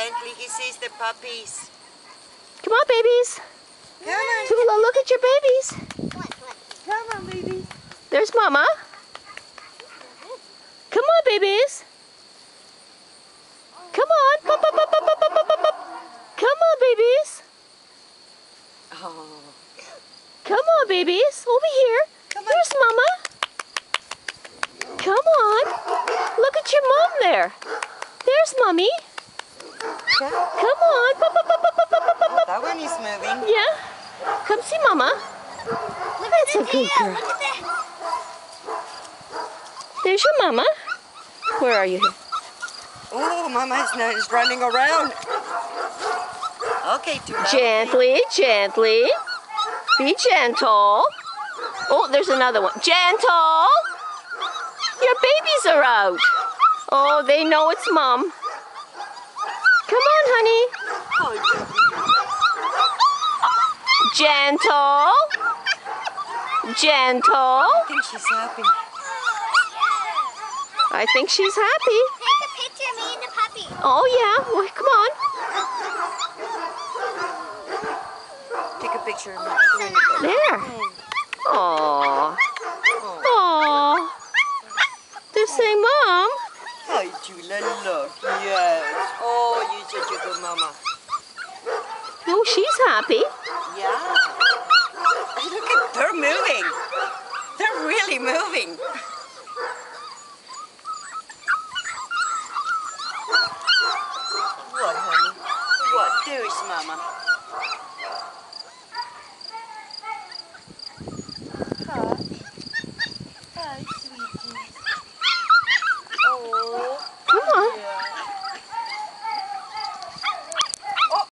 gently. He sees the puppies. Come on, babies. Come on. Tula, look at your babies. Come on, baby. There's Mama. Come on, babies. Come on. Pop, pop, pop, pop, pop, pop, pop, pop. Come on, babies. Oh. Come on, babies. Over here. Come on. There's Mama. Come on. Look at your mom there. There's Mommy. Come. Come on. Pop, pop, pop, pop, pop, pop, pop, pop. That one is moving. Yeah. Come see Mama. That's a good girl. There's your Mama. Where are you? Oh, Mama is running around. Okay, Tula. Gently, gently. Be gentle. Oh, there's another one. Gentle. Your babies are out. Oh, they know it's Mom. Come on, honey. Oh, Gentle. Gentle. I think she's happy. I think she's happy. Take a picture of me and the puppy. Oh, yeah. Well, come on. Take a picture of me. There. Aww. Aww. They're saying, Mom. Hi, Tula, look. Yes. Oh, you're such a good mama. No, she's happy. Yeah. Look at, they're moving. They're really moving. What, honey? What? There's Mama.